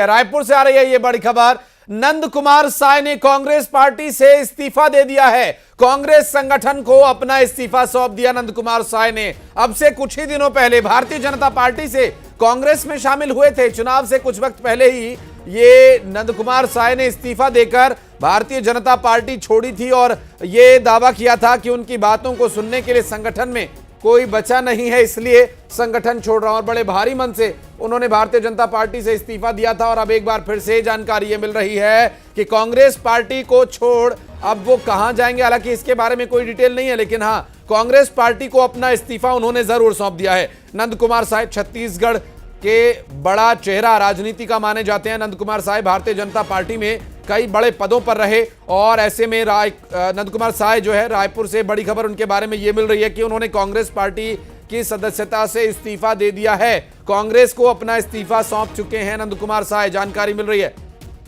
रायपुर से आ रही है ये बड़ी खबर। नंद कुमार साय ने कांग्रेस पार्टी से इस्तीफा दे दिया है। कांग्रेस संगठन को अपना इस्तीफा सौंप दिया नंद कुमार साय ने। अब से कुछ ही दिनों पहले भारतीय जनता पार्टी से कांग्रेस में शामिल हुए थे। चुनाव से कुछ वक्त पहले ही ये नंद कुमार साय ने इस्तीफा देकर भारतीय जनता पार्टी छोड़ी थी और ये दावा किया था कि उनकी बातों को सुनने के लिए संगठन में कोई बचा नहीं है, इसलिए संगठन छोड़ रहा हूं। और बड़े भारी मन से उन्होंने भारतीय जनता पार्टी से इस्तीफा दिया था और अब एक बार फिर से जानकारी ये मिल रही है कि कांग्रेस पार्टी को छोड़ अब वो कहां जाएंगे। हालांकि इसके बारे में कोई डिटेल नहीं है, लेकिन हां, कांग्रेस पार्टी को अपना इस्तीफा उन्होंने जरूर सौंप दिया है। नंद कुमार साय छत्तीसगढ़ के बड़ा चेहरा राजनीति का माने जाते हैं। नंद कुमार साय भारतीय जनता पार्टी में कई बड़े पदों पर रहे और ऐसे में नंद कुमार साय जो है, रायपुर से बड़ी खबर उनके बारे में ये मिल रही है कि उन्होंने कांग्रेस पार्टी की सदस्यता से इस्तीफा दे दिया है। कांग्रेस को अपना इस्तीफा सौंप चुके हैं नंद कुमार साय, जानकारी मिल रही है।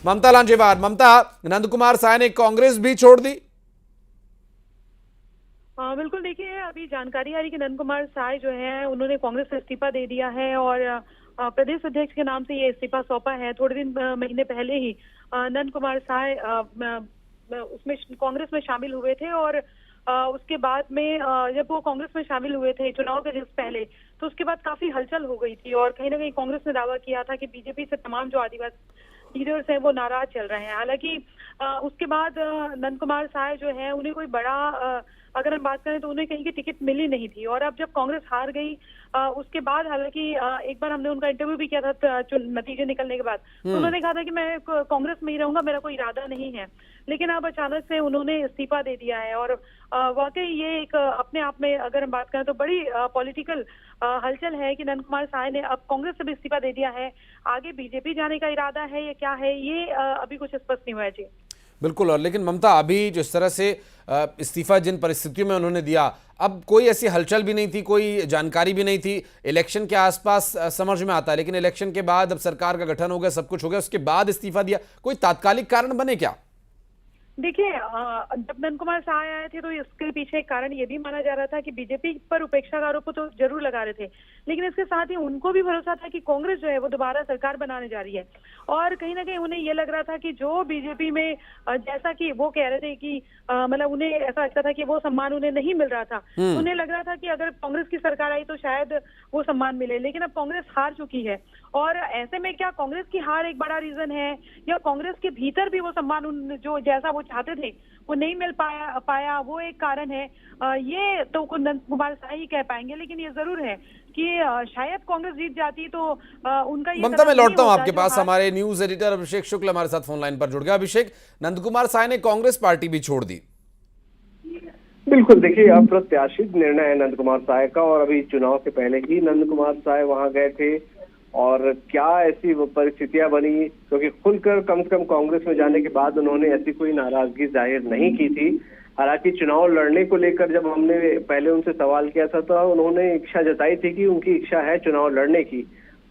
ममता लांजेवार, ममता, नंद कुमार साय ने कांग्रेस भी छोड़ दी? बिल्कुल, देखिए अभी जानकारी आ रही है कि नंद कुमार साय जो है उन्होंने कांग्रेस से इस्तीफा दे दिया है और प्रदेश अध्यक्ष के नाम से ये इस्तीफा सौंपा है। थोड़े दिन महीने पहले ही नंद कुमार साय उसमें कांग्रेस में शामिल हुए थे और उसके बाद में जब वो कांग्रेस में शामिल हुए थे चुनाव के दिन पहले, तो उसके बाद काफी हलचल हो गई थी और कहीं ना कहीं कांग्रेस ने दावा किया था कि बीजेपी से तमाम जो आदिवासी लीडर्स हैं वो नाराज चल रहे हैं। हालांकि उसके बाद नंद कुमार साय जो है उन्हें कोई बड़ा अगर हम बात करें तो उन्हें कहीं की टिकट मिली नहीं थी और अब जब कांग्रेस हार गई उसके बाद, हालांकि एक बार हमने उनका इंटरव्यू भी किया था नतीजे निकलने के बाद, तो उन्होंने कहा था कि मैं कांग्रेस में ही रहूंगा, मेरा कोई इरादा नहीं है। लेकिन अब अचानक से उन्होंने इस्तीफा दे दिया है और वाकई ये एक अपने आप में अगर हम बात करें तो बड़ी पॉलिटिकल हलचल है कि नंद कुमार साय ने अब कांग्रेस से भी इस्तीफा दे दिया है। आगे बीजेपी जाने का इरादा है या क्या है, ये अभी कुछ स्पष्ट नहीं हुआ है। जी बिल्कुल। और लेकिन ममता, अभी जिस तरह से इस्तीफा जिन परिस्थितियों में उन्होंने दिया, अब कोई ऐसी हलचल भी नहीं थी, कोई जानकारी भी नहीं थी। इलेक्शन के आसपास समझ में आता है, लेकिन इलेक्शन के बाद अब सरकार का गठन हो गया, सब कुछ हो गया, उसके बाद इस्तीफा दिया, कोई तात्कालिक कारण बने क्या? देखिए, जब नंद कुमार साय आए थे तो इसके पीछे एक कारण ये भी माना जा रहा था कि बीजेपी पर उपेक्षा का आरोप तो जरूर लगा रहे थे, लेकिन इसके साथ ही उनको भी भरोसा था कि कांग्रेस जो है वो दोबारा सरकार बनाने जा रही है और कहीं ना कहीं उन्हें ये लग रहा था कि जो बीजेपी में जैसा कि वो कह रहे थे कि मतलब उन्हें ऐसा लगता था कि वो सम्मान उन्हें नहीं मिल रहा था, उन्हें लग रहा था कि अगर कांग्रेस की सरकार आई तो शायद वो सम्मान मिले। लेकिन अब कांग्रेस हार चुकी है और ऐसे में क्या कांग्रेस की हार एक बड़ा रीजन है या कांग्रेस के भीतर भी वो सम्मान जो जैसा वो चाहते थे वो नहीं मिल पाया वो एक कारण है। ये तो नंद कुमार साय ही कह पाएंगे, लेकिन ये जरूर है कि शायद कांग्रेस जीत जाती तो उनका ये। ममता, मैं लौटता हूं आपके पास। हमारे न्यूज एडिटर अभिषेक शुक्ल हमारे साथ फोन लाइन पर जुड़ गया। अभिषेक, नंद कुमार साय ने कांग्रेस पार्टी भी छोड़ दी? बिल्कुल, देखिए अप्रत्याशित निर्णय है नंद कुमार साय का और अभी चुनाव से पहले ही नंद कुमार साय वहां गए थे और क्या ऐसी परिस्थितियां बनी, क्योंकि खुलकर कम से कम कांग्रेस में जाने के बाद उन्होंने ऐसी कोई नाराजगी जाहिर नहीं की थी। हालांकि चुनाव लड़ने को लेकर जब हमने पहले उनसे सवाल किया था तो उन्होंने इच्छा जताई थी कि उनकी इच्छा है चुनाव लड़ने की।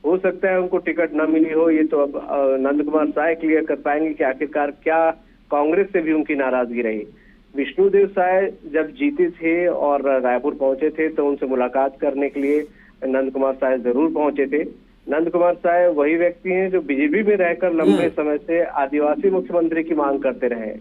हो सकता है उनको टिकट न मिली हो, ये तो अब नंद कुमार साय क्लियर कर पाएंगे कि आखिरकार क्या कांग्रेस से भी उनकी नाराजगी रही। विष्णुदेव साय जब जीते थे और रायपुर पहुंचे थे तो उनसे मुलाकात करने के लिए नंद कुमार साय जरूर पहुंचे थे। नंद कुमार साय वही व्यक्ति हैं जो बीजेपी में रहकर लंबे समय से आदिवासी मुख्यमंत्री की मांग करते रहे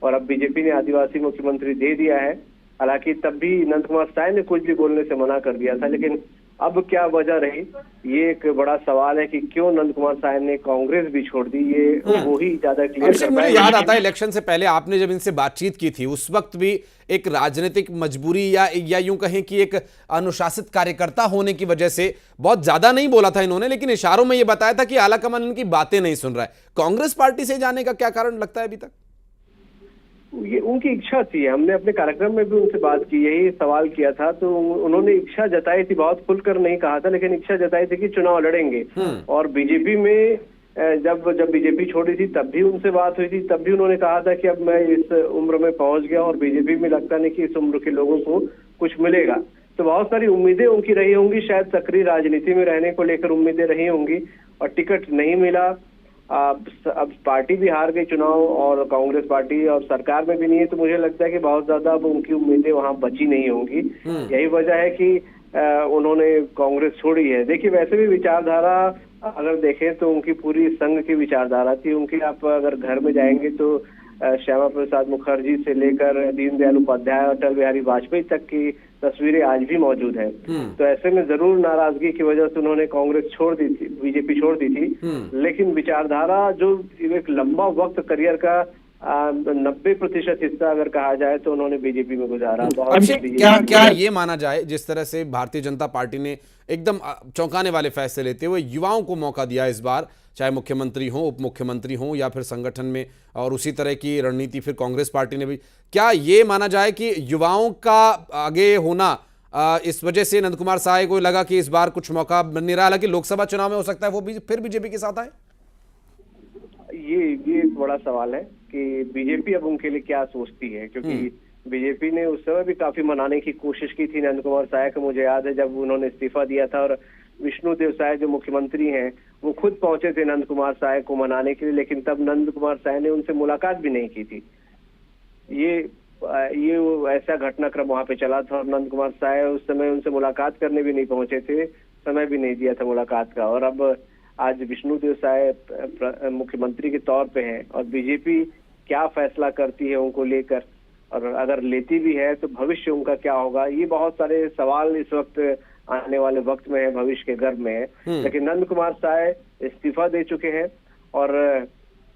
और अब बीजेपी ने आदिवासी मुख्यमंत्री दे दिया है। हालांकि तब भी नंद कुमार साय ने कुछ भी बोलने से मना कर दिया था, लेकिन अब क्या वजह रही, ये एक बड़ा सवाल है कि क्यों नंद कुमार साय ने कांग्रेस भी छोड़ दी, ये वो ही ज्यादा क्लियर कर पाएंगे। मुझे याद आता है इलेक्शन से पहले आपने जब इनसे बातचीत की थी, उस वक्त भी एक राजनीतिक मजबूरी या यूं कहें कि एक अनुशासित कार्यकर्ता होने की वजह से बहुत ज्यादा नहीं बोला था इन्होंने, लेकिन इशारों में यह बताया था कि आलाकमान इनकी बातें नहीं सुन रहा है। कांग्रेस पार्टी से जाने का क्या कारण लगता है अभी तक? ये उनकी इच्छा थी, हमने अपने कार्यक्रम में भी उनसे बात की, यही सवाल किया था तो उन्होंने इच्छा जताई थी, बहुत खुलकर नहीं कहा था लेकिन इच्छा जताई थी कि चुनाव लड़ेंगे। और बीजेपी में जब बीजेपी छोड़ी थी तब भी उनसे बात हुई थी, तब भी उन्होंने कहा था कि अब मैं इस उम्र में पहुंच गया और बीजेपी में लगता नहीं कि इस उम्र के लोगों को कुछ मिलेगा। तो बहुत सारी उम्मीदें उनकी रही होंगी, शायद सक्रिय राजनीति में रहने को लेकर उम्मीदें रही होंगी और टिकट नहीं मिला। अब पार्टी भी हार गई चुनाव और कांग्रेस पार्टी और सरकार में भी नहीं है, तो मुझे लगता है कि बहुत ज्यादा अब उनकी उम्मीदें वहां बची नहीं होंगी। यही वजह है कि उन्होंने कांग्रेस छोड़ी है। देखिए वैसे भी विचारधारा अगर देखें तो उनकी पूरी संघ की विचारधारा थी उनकी। आप अगर घर में जाएंगे तो श्यामा प्रसाद मुखर्जी से लेकर दीनदयाल उपाध्याय और अटल बिहारी वाजपेयी तक की तस्वीरें आज भी मौजूद है। तो ऐसे में जरूर नाराजगी की वजह से उन्होंने कांग्रेस छोड़ दी थी, बीजेपी छोड़ दी थी। लेकिन विचारधारा जो एक लंबा वक्त करियर का 90% हिस्सा अगर कहा जाए तो उन्होंने बीजेपी में गुजारा। क्या ये माना जाए जिस तरह से भारतीय जनता पार्टी ने एकदम चौंकाने वाले फैसले लेते हुए युवाओं को मौका दिया इस बार, चाहे मुख्यमंत्री हो, उप मुख्यमंत्री हो या फिर संगठन में, और उसी तरह की रणनीति फिर कांग्रेस पार्टी ने भी, क्या ये माना जाए कि युवाओं का आगे होना इस वजह से नंद कुमार साय को लगा कि इस बार कुछ मौका बन नहीं रहा, हालांकि लोकसभा चुनाव में हो सकता है वो भी फिर बीजेपी के साथ आए? ये एक बड़ा सवाल है कि बीजेपी अब उनके लिए क्या सोचती है, क्योंकि बीजेपी ने उस समय भी काफी मनाने की कोशिश की थी नंद कुमार साय को। मुझे याद है जब उन्होंने इस्तीफा दिया था और विष्णुदेव साय जो मुख्यमंत्री हैं वो खुद पहुंचे थे नंद कुमार साय को मनाने के लिए, लेकिन तब नंद कुमार साय ने उनसे मुलाकात भी नहीं की थी। ये ऐसा घटनाक्रम वहां पे चला था और नंद कुमार साय उस समय उनसे मुलाकात करने भी नहीं पहुंचे थे, समय भी नहीं दिया था मुलाकात का। और अब आज विष्णुदेव साय मुख्यमंत्री के तौर पे हैं और बीजेपी क्या फैसला करती है उनको लेकर, और अगर लेती भी है तो भविष्य उनका क्या होगा, ये बहुत सारे सवाल इस वक्त आने वाले वक्त में है, भविष्य के गर्भ में है। लेकिन नंद कुमार साय इस्तीफा दे चुके हैं और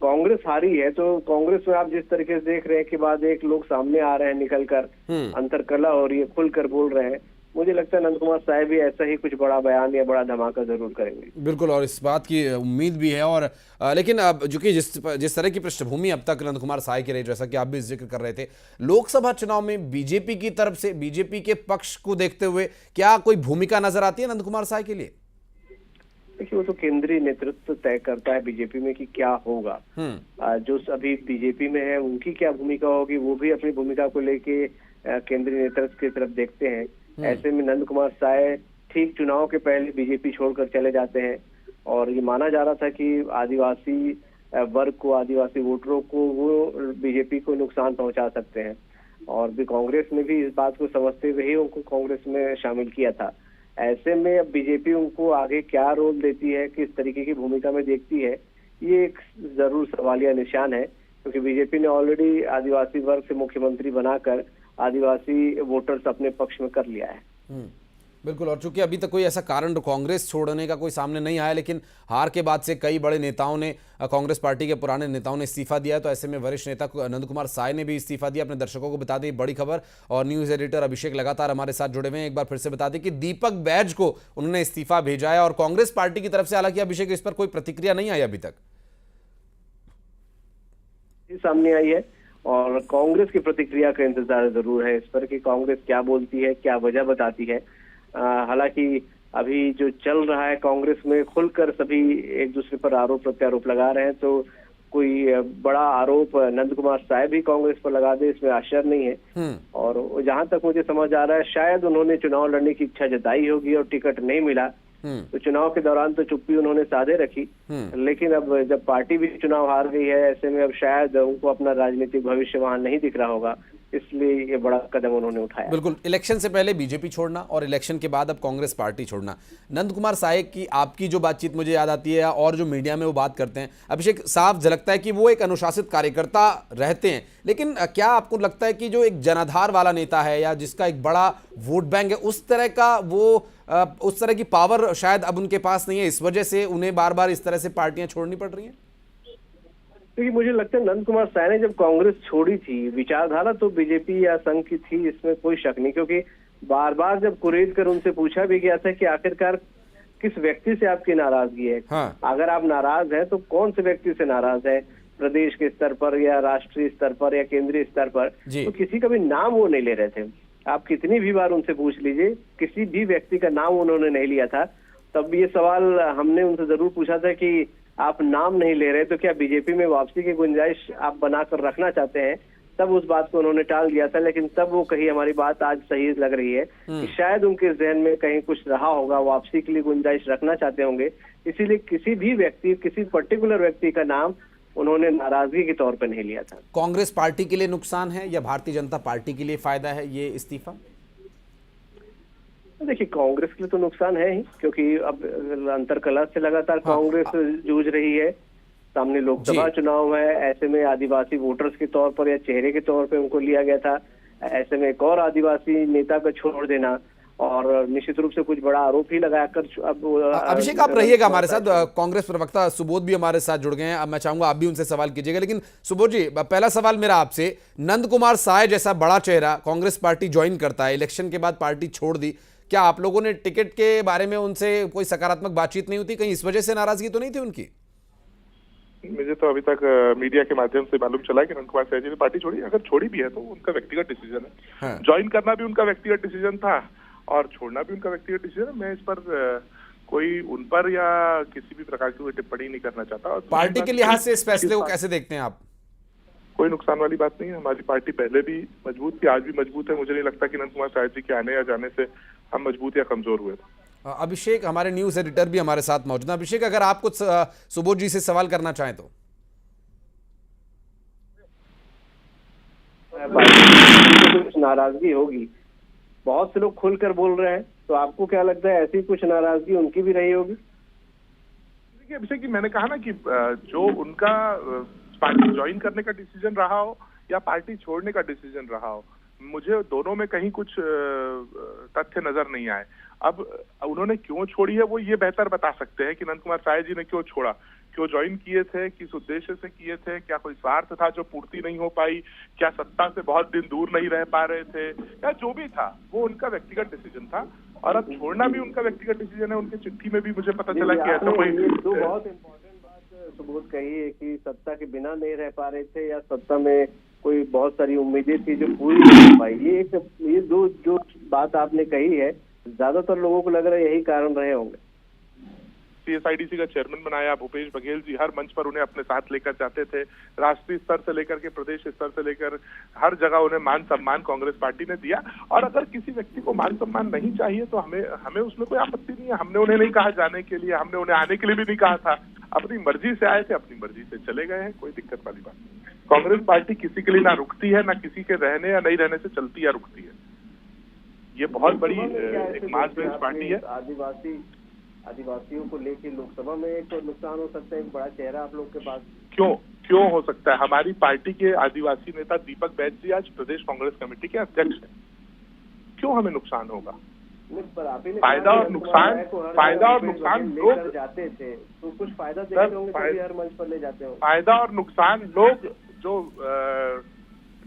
कांग्रेस हारी है। तो कांग्रेस में आप जिस तरीके से देख रहे हैं कि बाद एक लोग सामने आ रहे हैं निकलकर, अंतरकला हो रही है, खुलकर बोल रहे हैं, मुझे लगता है नंद कुमार साय भी ऐसा ही कुछ बड़ा बयान या बड़ा धमाका जरूर करेंगे। बिल्कुल, और इस बात की उम्मीद भी है। और लेकिन अब जो कि जिस तरह की पृष्ठभूमि अब तक नंद कुमार साय की रही, जैसा कि आप भी जिक्र कर रहे थे, लोकसभा चुनाव में बीजेपी की तरफ से, बीजेपी के पक्ष को देखते हुए क्या कोई भूमिका नजर आती है नंद कुमार साय के लिए? देखिए वो तो केंद्रीय नेतृत्व तय करता है बीजेपी में कि क्या होगा। जो अभी बीजेपी में है उनकी क्या भूमिका होगी, वो भी अपनी भूमिका को लेके केंद्रीय नेतृत्व की तरफ देखते हैं। ऐसे में नंद कुमार साय ठीक चुनाव के पहले बीजेपी छोड़कर चले जाते हैं और ये माना जा रहा था कि आदिवासी वर्ग को, आदिवासी वोटरों को वो बीजेपी को नुकसान पहुंचा सकते हैं, और भी कांग्रेस ने भी इस बात को समझते हुए ही उनको कांग्रेस में शामिल किया था। ऐसे में अब बीजेपी उनको आगे क्या रोल देती है, किस तरीके की भूमिका में देखती है, ये एक जरूर सवालिया निशान है, क्योंकि बीजेपी ने ऑलरेडी आदिवासी वर्ग से मुख्यमंत्री बनाकर आदिवासी वोटर्स अपने पक्ष में कर लिया है। बिल्कुल, और चूंकि अभी तक कोई ऐसा कारण कांग्रेस छोड़ने का कोई सामने नहीं आया, लेकिन हार के बाद से कई बड़े नेताओं ने, कांग्रेस पार्टी के पुराने नेताओं ने इस्तीफा दिया है, तो ऐसे में वरिष्ठ नेता नंद कुमार साय ने भी इस्तीफा दिया। अपने दर्शकों को बता दें बड़ी खबर, और न्यूज एडिटर अभिषेक लगातार हमारे साथ जुड़े हुए हैं। एक बार फिर से बता दें कि दीपक बैज को उन्होंने इस्तीफा भेजा है, और कांग्रेस पार्टी की तरफ से हालांकि अभिषेक इस पर कोई प्रतिक्रिया नहीं आई अभी तक सामने आई है, और कांग्रेस की प्रतिक्रिया का इंतजार जरूर है इस पर कि कांग्रेस क्या बोलती है, क्या वजह बताती है। हालांकि अभी जो चल रहा है कांग्रेस में, खुलकर सभी एक दूसरे पर आरोप प्रत्यारोप लगा रहे हैं, तो कोई बड़ा आरोप नंद कुमार साय भी कांग्रेस पर लगा दे इसमें आश्चर्य नहीं है। और जहां तक मुझे समझ आ रहा है शायद उन्होंने चुनाव लड़ने की इच्छा जताई होगी और टिकट नहीं मिला, तो चुनाव के दौरान तो चुप्पी उन्होंने साधे रखी, लेकिन अब जब पार्टी भी चुनाव हार गई है, ऐसे में अब शायद उनको अपना राजनीतिक भविष्य वहां नहीं दिख रहा होगा, इसलिए ये बड़ा कदम उन्होंने उठाया। बिल्कुल, इलेक्शन से पहले बीजेपी छोड़ना और इलेक्शन के बाद अब कांग्रेस पार्टी छोड़ना। नंद कुमार साय की आपकी जो बातचीत मुझे याद आती है, और जो मीडिया में वो बात करते हैं, अभिषेक, साफ झलकता है कि वो एक अनुशासित कार्यकर्ता रहते हैं, लेकिन क्या आपको लगता है कि जो एक जनाधार वाला नेता है या जिसका एक बड़ा वोट बैंक है, उस तरह का उस तरह की पावर शायद अब उनके पास नहीं है, इस वजह से उन्हें बार बार इस तरह से पार्टियां छोड़नी पड़ रही हैं? क्योंकि मुझे लगता है नंद कुमार साय ने जब कांग्रेस छोड़ी थी, विचारधारा तो बीजेपी या संघ की थी, इसमें कोई शक नहीं, क्योंकि बार बार जब कुरेद कर उनसे पूछा भी गया था कि आखिरकार किस व्यक्ति से आपकी नाराजगी है। अगर आप नाराज हैं तो कौन से व्यक्ति से नाराज है, प्रदेश के स्तर पर या राष्ट्रीय स्तर पर या केंद्रीय स्तर पर, तो किसी का भी नाम वो नहीं ले रहे थे। आप कितनी भी बार उनसे पूछ लीजिए, किसी भी व्यक्ति का नाम उन्होंने नहीं लिया था। तब ये सवाल हमने उनसे जरूर पूछा था कि आप नाम नहीं ले रहे तो क्या बीजेपी में वापसी की गुंजाइश आप बनाकर रखना चाहते हैं, तब उस बात को उन्होंने टाल दिया था। लेकिन तब वो कही हमारी बात आज सही लग रही है कि शायद उनके जहन में कहीं कुछ रहा होगा, वापसी के लिए गुंजाइश रखना चाहते होंगे, इसीलिए किसी भी व्यक्ति, किसी पर्टिकुलर व्यक्ति का नाम उन्होंने नाराजगी के तौर पर नहीं लिया था। कांग्रेस पार्टी के लिए नुकसान है या भारतीय जनता पार्टी के लिए फायदा है ये इस्तीफा? देखिए, कांग्रेस के लिए तो नुकसान है ही, क्योंकि अब अंतरकलह से लगातार कांग्रेस जूझ रही है। सामने लोकसभा चुनाव है, ऐसे में आदिवासी वोटर्स के तौर पर या चेहरे के तौर पर उनको लिया गया था। ऐसे में एक और आदिवासी नेता को छोड़ देना और निश्चित रूप से कुछ बड़ा आरोप ही लगाकर अब अभिषेक आप रहिएगा हमारे साथ, कांग्रेस प्रवक्ता सुबोध भी हमारे साथ जुड़ गए हैं। अब मैं चाहूंगा आप भी उनसे सवाल कीजिएगा, लेकिन सुबोध जी, पहला सवाल मेरा आपसे, नंद कुमार साय जैसा बड़ा चेहरा कांग्रेस पार्टी ज्वाइन करता है, इलेक्शन के बाद पार्टी छोड़ दी, क्या आप लोगों ने टिकट के बारे में उनसे कोई सकारात्मक बातचीत नहीं होती? कहीं इस वजह से नाराजगी तो नहीं थी उनकी? मुझे तो अभी तक मीडिया के माध्यम से मालूम चला कि नंद कुमार साय जी ने पार्टी छोड़ी। अगर छोड़ी भी है तो उनका व्यक्तिगत डिसीजन है। ज्वाइन करना भी उनका व्यक्तिगत डिसीजन था और छोड़ना भी उनका व्यक्तिगत डिसीजन है। मैं इस पर कोई उन पर या किसी भी प्रकार की कोई टिप्पणी नहीं करना चाहता। और पार्टी के लिहाज से इस फैसले को कैसे देखते हैं आप? कोई नुकसान वाली बात नहीं है। हमारी पार्टी पहले भी मजबूत थी, आज भी मजबूत है। मुझे नहीं लगता कि नंद कुमार साय जी के आने या जाने से हम मजबूत या कमजोर हुए। अभिषेक हमारे न्यूज एडिटर भी हमारे साथ मौजूद है। अभिषेक, अगर आप कुछ सुबोध जी से सवाल करना चाहें तो। कुछ नाराजगी होगी, बहुत से लोग खुलकर बोल रहे हैं, तो आपको क्या लगता है ऐसी कुछ नाराजगी उनकी भी रही होगी? देखिए अभिषेक जी, मैंने कहा ना कि जो उनका पार्टी ज्वाइन करने का डिसीजन रहा हो या पार्टी छोड़ने का डिसीजन रहा हो, मुझे दोनों में कहीं कुछ तथ्य नजर नहीं आए। अब उन्होंने क्यों छोड़ी है वो ये बेहतर बता सकते हैं कि नंद कुमार साय जी ने क्यों छोड़ा, क्यों ज्वाइन किए थे, किस उद्देश्य से किए थे, क्या कोई स्वार्थ था जो पूर्ति नहीं हो पाई, क्या सत्ता से बहुत दिन दूर नहीं रह पा रहे थे, या जो भी था वो उनका व्यक्तिगत डिसीजन था और अब छोड़ना भी उनका व्यक्तिगत डिसीजन है। उनकी चिट्ठी में भी मुझे पता चला कि ऐसा कोई दो बहुत इम्पोर्टेंट बात सुबोध कही है कि सत्ता के बिना नहीं रह पा रहे थे या सत्ता में कोई बहुत सारी उम्मीदें थी जो पूरी नहीं हो पाई। ये दो जो बात आपने कही है, ज्यादातर लोगों को लग रहा है यही कारण रहे होंगे। सीएसआईडीसी का चेयरमैन बनाया भूपेश बघेल जी, हर मंच पर उन्हें अपने साथ लेकर जाते थे। राष्ट्रीय स्तर से लेकर के प्रदेश स्तर से लेकर हर जगह उन्हें मान सम्मान कांग्रेस पार्टी ने दिया। और अगर किसी व्यक्ति को मान सम्मान नहीं चाहिए तो हमें उसमें कोई आपत्ति नहीं है। हमने उन्हें नहीं कहा जाने के लिए, हमने उन्हें आने के लिए भी नहीं कहा था। अपनी मर्जी से आए थे, अपनी मर्जी से चले गए हैं, कोई दिक्कत वाली बात नहीं। कांग्रेस पार्टी किसी के लिए ना रुकती है, ना किसी के रहने या नहीं रहने से चलती या रुकती है। ये बहुत बड़ी एक मास बेस्ड पार्टी है। आदिवासियों को लेकर लोकसभा में एक नुकसान हो सकता है, एक बड़ा चेहरा आप लोग के पास क्यों हो सकता है? हमारी पार्टी के आदिवासी नेता दीपक बैज जी आज प्रदेश कांग्रेस कमेटी के अध्यक्ष हैं। क्यों हमें नुकसान होगा? फायदा और नुकसान लोग जाते थे तो कुछ फायदा देखते होंगे, तभी हर मंच पर ले जाते होंगे। फायदा और नुकसान लोग जो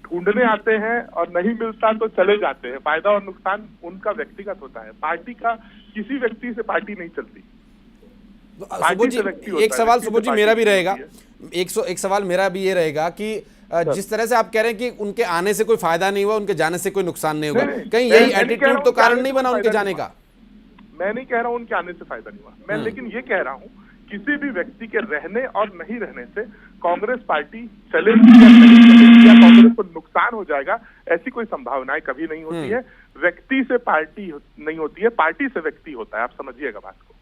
ढूंढने आते हैं और नहीं मिलता तो चले जाते हैं। फायदा और नुकसान उनका व्यक्तिगत होता है। पार्टी का किसी व्यक्ति से पार्टी नहीं चलती। सुबोध जी, एक सवाल सुबोध जी मेरा भी रहेगा, एक सवाल मेरा भी ये रहेगा कि जिस तरह से आप कह रहे हैं कि उनके आने से कोई फायदा नहीं हुआ, उनके जाने से कोई नुकसान नहीं होगा, कहीं यही एटीट्यूड तो कारण नहीं बना उनके जाने का? मैं नहीं कह रहा हूं उनके आने से फायदा नहीं हुआ, मैं लेकिन ये कह रहा हूं किसी भी व्यक्ति के रहने और नहीं रहने से कांग्रेस पार्टी चलेगी या नहीं चलेगी या कांग्रेस को नुकसान हो जाएगा, ऐसी कोई संभावनाएं कभी नहीं होती है। व्यक्ति से पार्टी नहीं होती है, पार्टी से व्यक्ति होता है। आप समझिएगा बात को।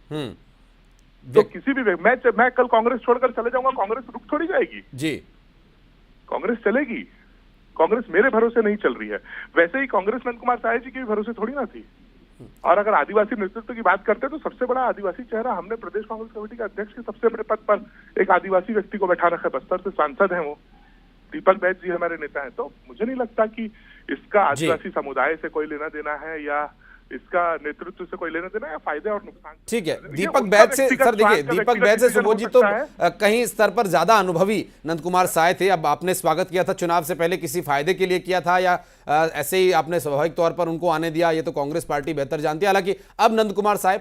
तो किसी भी मैं कल कांग्रेस छोड़कर चले जाऊंगा, कांग्रेस रुक थोड़ी जाएगी जी, कांग्रेस चलेगी। कांग्रेस मेरे भरोसे नहीं चल रही है। वैसे ही कांग्रेस नंद कुमार साय जी के भी भरोसे थोड़ी ना थी। और अगर आदिवासी नेतृत्व की बात करते हैं तो सबसे बड़ा आदिवासी चेहरा हमने प्रदेश कांग्रेस कमेटी के अध्यक्ष के सबसे बड़े पद पर एक आदिवासी व्यक्ति को बैठा रखा है। बस्तर से सांसद हैं वो, दीपक बैज जी हमारे नेता हैं। तो मुझे नहीं लगता कि इसका आदिवासी समुदाय से कोई लेना देना है या इसका नेतृत्व से कोई लेना देना है, फायदे और नुकसान। ठीक है, दीपक बैज से सर, देखिए दीपक बैज से सुबोध जी तो कहीं स्तर पर ज्यादा अनुभवी नंद कुमार साय थे। अब आपने स्वागत किया था चुनाव से पहले, किसी फायदे के लिए किया था या ऐसे ही आपने स्वाभाविक तौर पर उनको आने दिया, ये तो कांग्रेस पार्टी बेहतर जानती है। हालांकि अब नंद कुमार साय